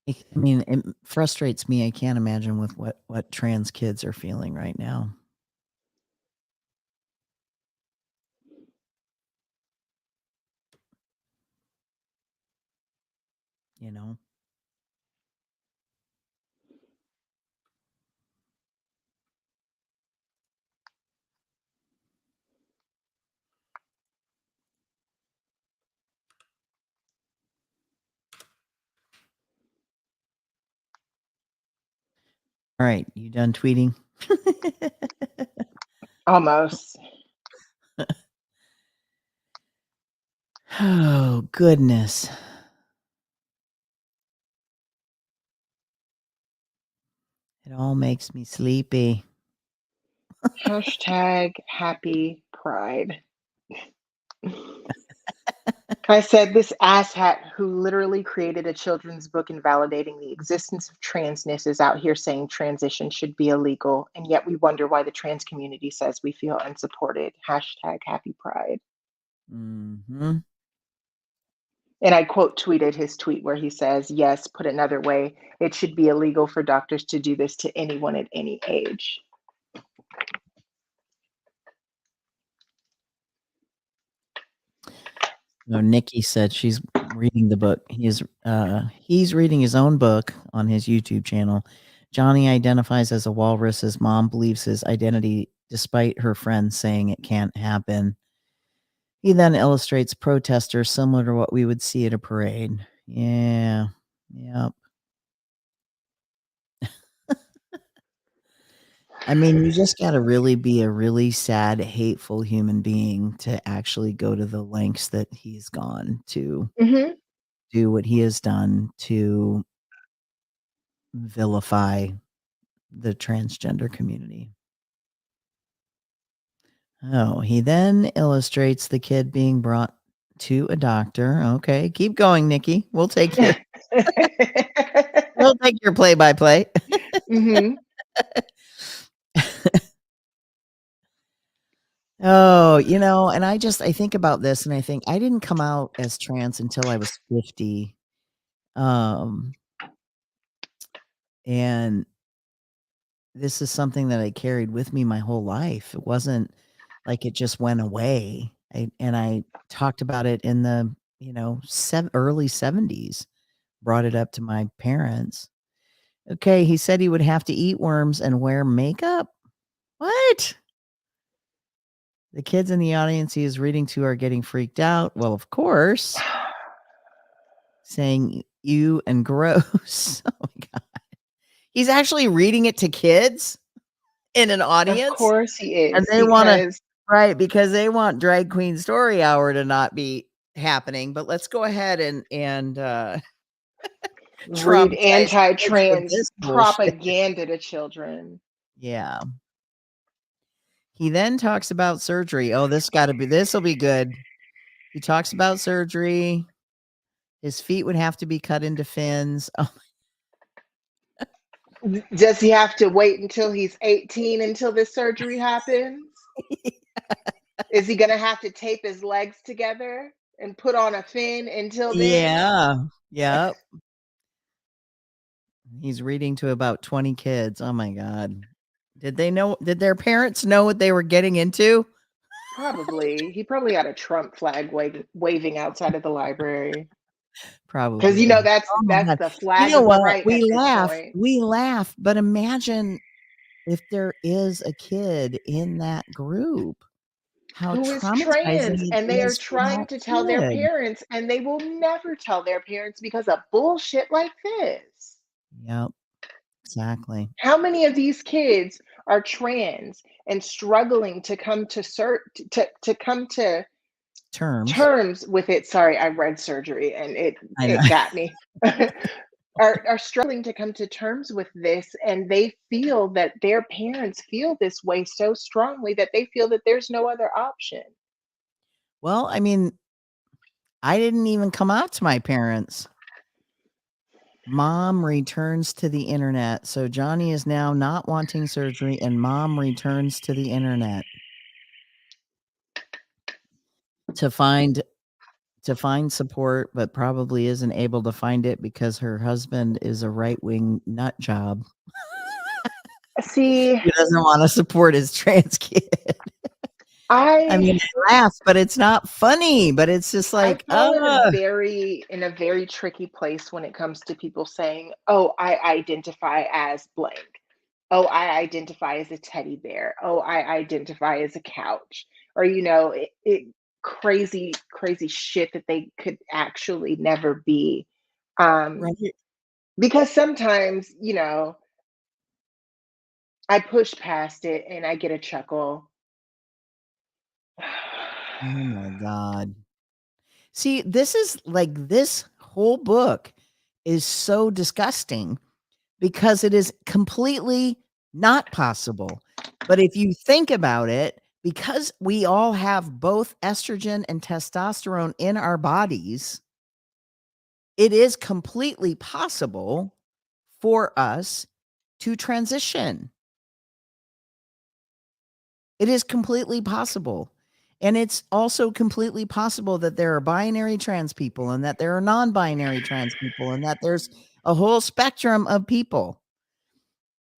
I mean, it frustrates me. I can't imagine with what trans kids are feeling right now. You know? All right, you done tweeting? Almost. Oh, goodness. It all makes me sleepy. Hashtag happy pride. I said this asshat who literally created a children's book invalidating the existence of transness is out here saying transition should be illegal, and yet we wonder why the trans community says we feel unsupported. Hashtag happy pride. Mhm. And I quote tweeted his tweet where he says, yes, put another way, it should be illegal for doctors to do this to anyone at any age. No, Nikki said she's reading the book. He's reading his own book on his YouTube channel. Johnny identifies as a walrus. His mom believes his identity despite her friends saying it can't happen. He then illustrates protesters similar to what we would see at a parade. Yeah. Yep. I mean, you just gotta really be a really sad, hateful human being to actually go to the lengths that he's gone to Mm-hmm. do what he has done to vilify the transgender community. Oh, he then illustrates the kid being brought to a doctor. Okay, keep going, Nikki. We'll take your play-by-play. Hmm. Oh, and I think about this and I think I didn't come out as trans until I was 50. And this is something that I carried with me my whole life. It wasn't like it just went away. I talked about it in the, early 70s, brought it up to my parents. Okay, he said he would have to eat worms and wear makeup. What? The kids in the audience he is reading to are getting freaked out. Well, of course, saying "you" and "gross." Oh my god. He's actually reading it to kids in an Of audience, course he and is, they wanna because right, because they want Drag Queen Story Hour to not be happening, but let's go ahead and read traumatize kids with anti-trans this bullshit. propaganda to children. Yeah. He then talks about surgery. Oh, this'll be good. He talks about surgery. His feet would have to be cut into fins. Oh, Does he have to wait until he's 18 until this surgery happens? Is he going to have to tape his legs together and put on a fin until then? yeah. Yep. He's reading to about 20 kids. Oh my god. Did their parents know what they were getting into? Probably. He probably had a Trump flag waving outside of the library. Because Probably. Oh my that's god. the You flag know of the what? right at this point. We laugh, but imagine if there is a kid in that group, how Who is traumatizing trans, it and they are is for that trying to tell their kid. parents, and they will never tell their parents because of bullshit like this. Yep, exactly. How many of these kids are trans and struggling to come to come to Terms. terms with it? Sorry, I read surgery and I know. it got me. Are struggling to come to terms with this, and they feel that their parents feel this way so strongly that they feel that there's no other option. Well, I mean, I didn't even come out to my parents. Mom returns to the internet. So Johnny is now not wanting surgery, and mom returns to the internet to find support, but probably isn't able to find it because her husband is a right-wing nut job. See, He doesn't want to support his trans kid. I I mean, I laugh, but it's not funny. But it's just I like, fall in a very tricky place when it comes to people saying, "Oh, I identify as blank. Oh, I identify as a teddy bear. Oh, I identify as a couch." Or crazy shit that they could actually never be. Um, right? because sometimes, I push past it and I get a chuckle. Oh my god. See, this whole book is so disgusting because it is completely not possible. But if you think about it, because we all have both estrogen and testosterone in our bodies, it is completely possible for us to transition. It is completely possible. And it's also completely possible that there are binary trans people and that there are non-binary trans people and that there's a whole spectrum of people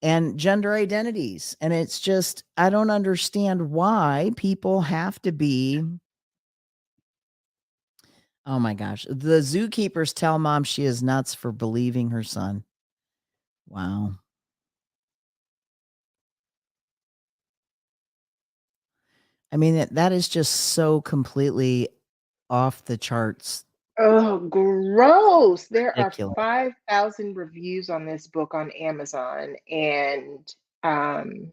and gender identities. And it's just, I don't understand why people have to be. Oh my gosh. The zookeepers tell mom she is nuts for believing her son. Wow. I mean, that is just so completely off the charts Oh, gross. There are ridiculous. 5,000 reviews on this book on Amazon, and um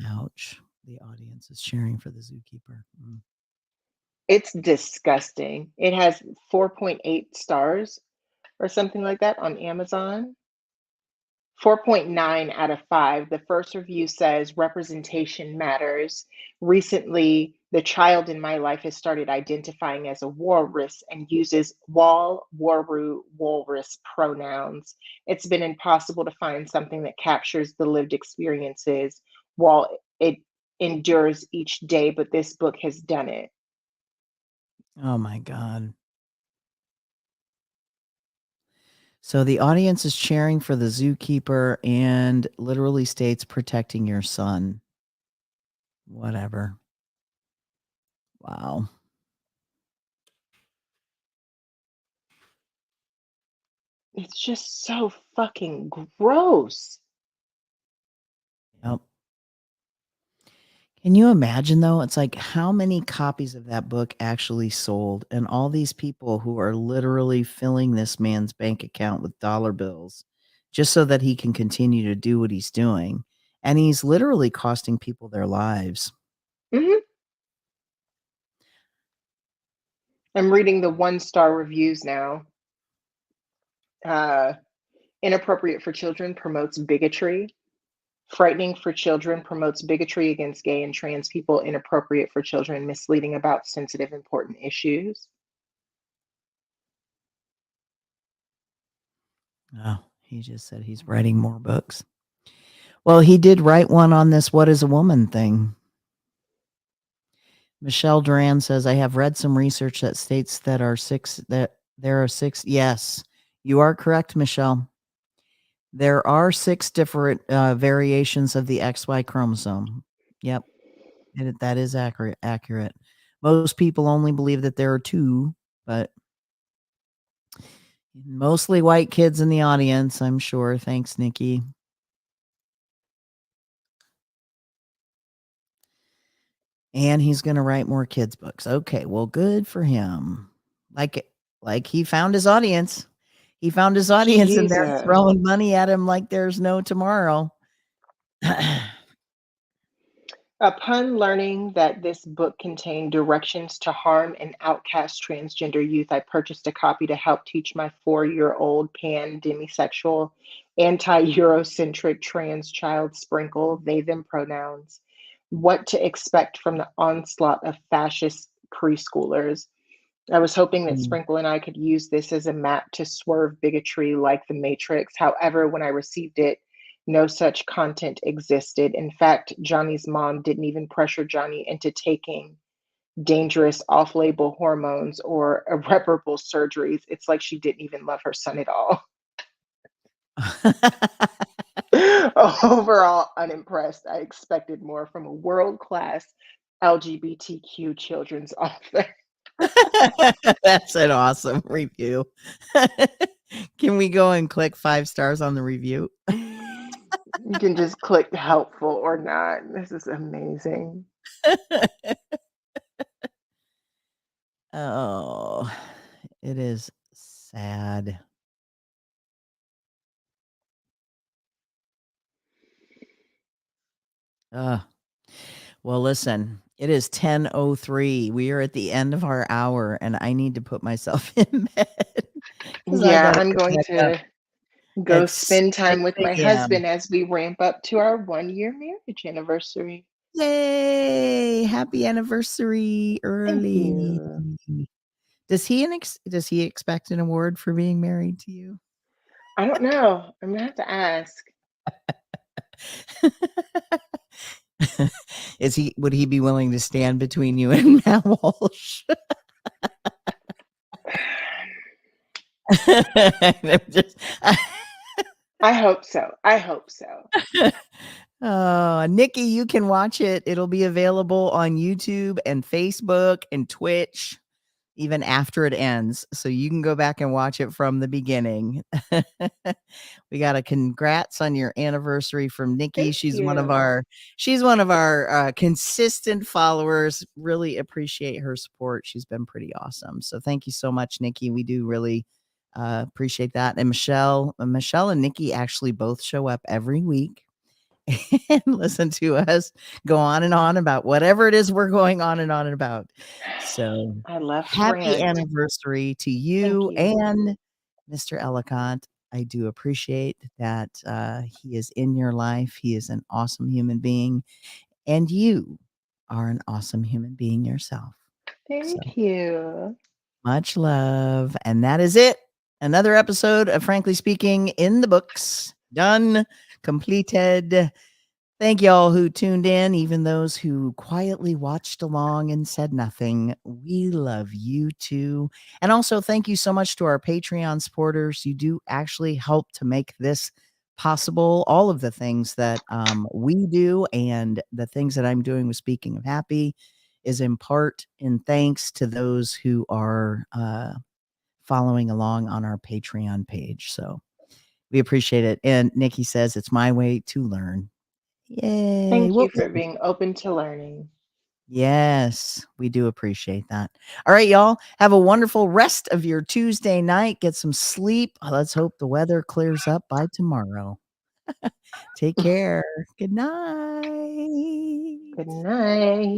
Ouch. The audience is cheering for the zookeeper. Mm. it's disgusting. It has 4.8 stars or something like that on Amazon. 4.9 out of 5. The first review says representation matters. Recently, the child in my life has started identifying as a walrus and uses wal, waru, walrus pronouns. It's been impossible to find something that captures the lived experiences while it endures each day, but this book has done it. Oh my God. So the audience is cheering for the zookeeper and literally states protecting your son. Whatever. Wow. It's just so fucking gross. Yep. Can you imagine though? It's like how many copies of that book actually sold, and all these people who are literally filling this man's bank account with dollar bills just so that he can continue to do what he's doing. And he's literally costing people their lives. Hmm. I'm reading the 1-star reviews now. Inappropriate for children promotes bigotry. Frightening for children promotes bigotry against gay and trans people. Inappropriate for children, misleading about sensitive, important issues. Oh, he just said he's writing more books. Well, he did write one on this "What is a Woman" thing. Michelle Duran says, I have read some research that states that there are six. Yes, you are correct, Michelle. There are 6 different variations of the XY chromosome. Yep, that is accurate. Most people only believe that there are 2, but mostly white kids in the audience, I'm sure. Thanks, Nikki. And he's going to write more kids' books. Okay, well, good for him. Like he found his audience. He found his audience, and they're Jesus. throwing money at him like there's no tomorrow. Upon learning that this book contained directions to harm and outcast transgender youth, I purchased a copy to help teach my 4-year-old pan demisexual, anti-Eurocentric trans child Sprinkle they them pronouns what to expect from the onslaught of fascist preschoolers. I was hoping that Mm. Sprinkle and I could use this as a map to swerve bigotry like the Matrix. However, when I received it, no such content existed. In fact, Johnny's mom didn't even pressure Johnny into taking dangerous off label hormones or irreparable surgeries. It's like she didn't even love her son at all. Overall, unimpressed. I expected more from a world class LGBTQ children's author. That's an awesome review. Can we go and click 5 stars on the review? You can just click helpful or not. This is amazing. Oh, it is sad. Well, listen, it is 10:03. We are at the end of our hour, and I need to put myself in bed because I Yeah, got to I'm get going back up to go at spend time with 6 my a.m. husband as we ramp up to our 1-year marriage anniversary. Yay! Happy anniversary Thank early. you. Does he expect an award for being married to you? I don't know. I'm gonna have to ask. Would he be willing to stand between you and Matt Walsh? I'm just I hope so. I hope so. Nikki, you can watch it. It'll be available on YouTube and Facebook and Twitch even after it ends. So you can go back and watch it from the beginning. We got a congrats on your anniversary from Nikki. Thank She's one of you. our consistent followers. Really appreciate her support. She's been pretty awesome. So thank you so much, Nikki. We do really appreciate that. And Michelle and Nikki actually both show up every week and listen to us go on and on about whatever it is we're going on and on and about. So I love to happy rant. anniversary to Thank you you. and Mr. Ellicott. I do appreciate that he is in your life. He is an awesome human being, and you are an awesome human being yourself. So Thank you. much love. And that is it. Another episode of Frankly Speaking in the books. Done, completed. Thank y'all who tuned in, even those who quietly watched along and said nothing. We love you too. And also, thank you so much to our Patreon supporters. You do actually help to make this possible. All of the things that we do and the things that I'm doing with Speaking of Happy is in part in thanks to those who are following along on our Patreon page. So we appreciate it. And Nikki says it's my way to learn. Yay. Thank you for being open to learning. Yes, we do appreciate that. All right, y'all. Have a wonderful rest of your Tuesday night. Get some sleep. Let's hope the weather clears up by tomorrow. Take care. Good night. Good night.